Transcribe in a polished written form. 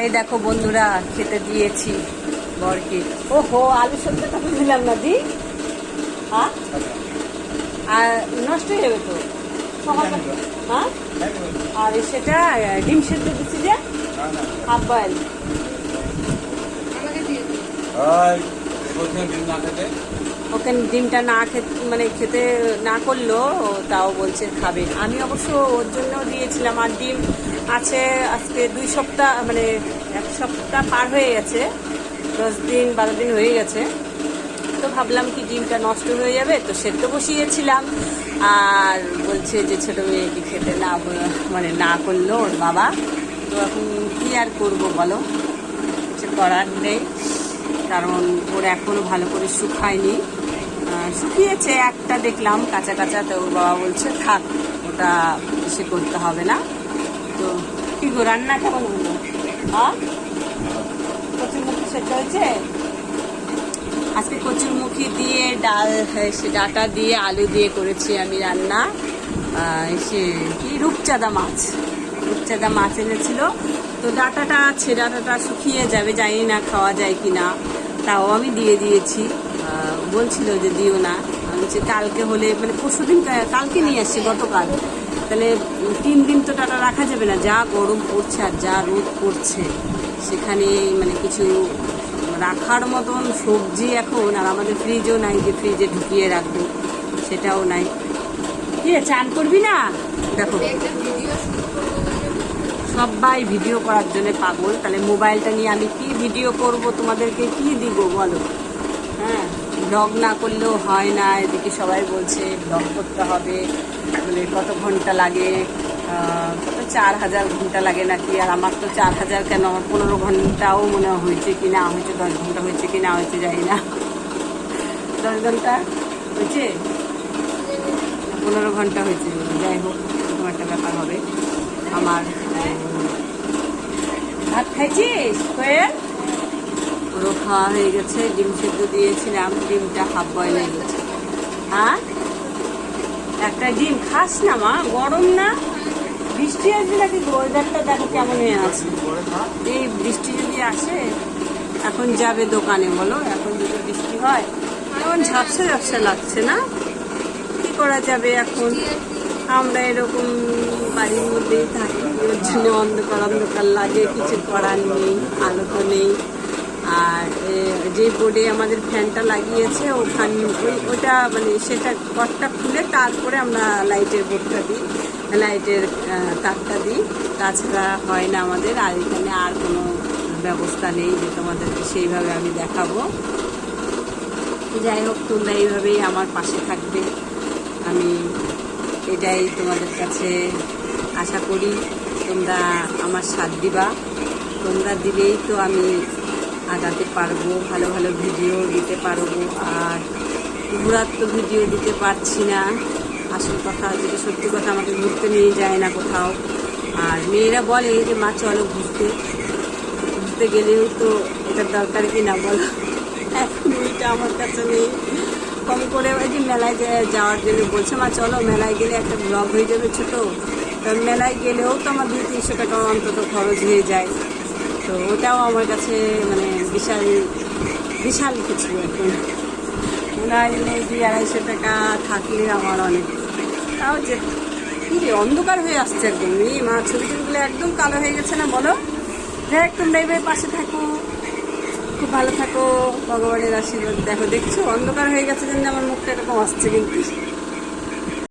এই দেখো বন্ধুরা, খেতে দিয়েছি বরকে। ওহো, আলু সবজিটা দিলাম না দি, আর নষ্ট হয়ে যাবে তো। হ্যাঁ, আর সেটা ডিম সেদ্ধ দিচ্ছি যে হাফ বয়েল। ওকে ডিমটা না খেতে মানে খেতে না করলেও তাও বলছে খাবে। আমি অবশ্য ওর জন্য দিয়েছিলাম। আর ডিম আছে আজকে 2 সপ্তাহ, মানে 1 সপ্তাহ পার হয়ে গেছে, 10 দিন 12 দিন হয়ে গেছে। তো ভাবলাম কি ডিমটা নষ্ট হয়ে যাবে, তো সেদ্ধ বসিয়েছিলাম। আর বলছে যে ছোট মেয়েটি খেতে না মানে না করলো ওর বাবা। তো এখন কি আর করবো বলো, কিছু করার নেই, কারণ ওর এখনও ভালো করে শুকায়নি। শুকিয়েছে একটা দেখলাম কাঁচা কাঁচা, তো ওর বাবা বলছে থাক, ওটা বেশি করতে হবে না। তো কি গো, রান্না কেমন হলো? কচুরমুখী সেদ্ধ হয়েছে আজকে। কচুরমুখী দিয়ে ডাল, সে ডাটা দিয়ে আলু দিয়ে করেছি আমি রান্না। সে কি রূপচাঁদা মাছ এনেছিল, তো ডাটাটা আছে, ডাটাটা শুকিয়ে যাবে, জানি না খাওয়া যায় কি না, তাও আমি দিয়ে দিয়েছি। বলছিল যে দিও না, বলছে কালকে হলে, মানে পরশুদিন, কালকে নিয়ে আসছে গতকাল, তাহলে 3 দিন তো ডাটা রাখা যাবে না, যা গরম পড়ছে আর যা রোদ পড়ছে, সেখানে মানে কিছু রাখার মতন সবজি এখন। আর আমাদের ফ্রিজও নাই যে ফ্রিজে ঢুকিয়ে রাখবো, সেটাও নাই। কি চান করবি না? দেখো সবাই ভিডিও করার জন্য পাগল, তাহলে মোবাইলটা নিয়ে আমি কি ভিডিও করব, তোমাদেরকে কি দিব বলো? হ্যাঁ, ব্লগ না করলেও হয় না। এদিকে সবাই বলছে ব্লগ করতে হবে, মানে কত ঘন্টা লাগে, কত 4000 ঘন্টা লাগে নাকি। আর আমার তো 4000 কেন, আমার 15 ঘন্টাও মনে হয়েছে কি না হয়েছে, 10 ঘন্টা হয়েছে কি না হয়েছে জানি না। 10 ঘন্টা হয়েছে, 15 ঘন্টা হয়েছে, যাই হোক এরকম একটা ব্যাপার হবে। আমার ভাত খাইছিস কোয়েল? পুরো খাওয়া হয়ে গেছে, ডিম সেদ্ধ দিয়েছিলাম, ডিমটা হাফ বয়েল হয়ে গেছে। হ্যাঁ, একটা ডিম খাস না মা, গরম না? বৃষ্টি আসবে নাকি? ওয়েদারটা দেখো কেমন হয়ে আছে। এই বৃষ্টি যদি আসে, এখন যাবে দোকানে বলো, এখন যদি বৃষ্টি হয়, এখন ঝাপসা ঝাপসা লাগছে না, কি করা যাবে এখন? আমরা এরকম বাড়ির মধ্যেই থাকি, ওর জন্য অন্ধকার লাগে, কিছু করার নেই, আলো তো নেই। আর যে বোর্ডে আমাদের ফ্যানটা লাগিয়েছে, ওটা মানে সেটা কটটা খুলে তারপরে আমরা লাইটের বোর্ডটা দিই, লাইটের তারটা দিই, তাছাড়া হয় না আমাদের। আর এখানে আর কোনো ব্যবস্থা নেই যে তোমাদেরকে সেইভাবে আমি দেখাবো। যাই হোক, তোমরা এইভাবেই আমার পাশে থাকবে, আমি এটাই তোমাদের কাছে আশা করি। তোমরা আমার সাথ দিবা, তোমরা দিলেই তো আমি আগাতে পারবো, ভালো ভালো ভিডিও দিতে পারবো। আর ঘোরার তো ভিডিও দিতে পারছি না, আসল কথা যেটা সত্যি কথা, আমাকে ঘুরতে নিয়ে যায় না কোথাও। আর মেয়েরা বলে যে মা চলো ঘুরতে গেলেও তো এটার দরকার কি না বলো, এখন ওইটা আমার কাছে নেই। কম করে ওই যে মেলায় যাওয়ার জন্য বলছে, মা চলো মেলায় গেলে একটা ব্লগ হয়ে যাবে ছোটো। তো মেলায় গেলেও তো আমার 200-300 টাকা অন্তত খরচ হয়ে যায়, তো ওটাও আমার কাছে মানে বিশাল কিছু। এখন মনে হয় 200-250 টাকা থাকলে আমার অনেক। তাও যে কি অন্ধকার হয়ে আসছে একদম, মা ছবিগুলো একদম কালো হয়ে গেছে না বলো? দেখ, তোমরা এইভাবে পাশে থাকো, খুব ভালো থাকো, ভগবানের আশীর্বাদ। দেখো দেখছো অন্ধকার হয়ে গেছে জন্য আমার মুখটা এরকম আসছে, কিন্তু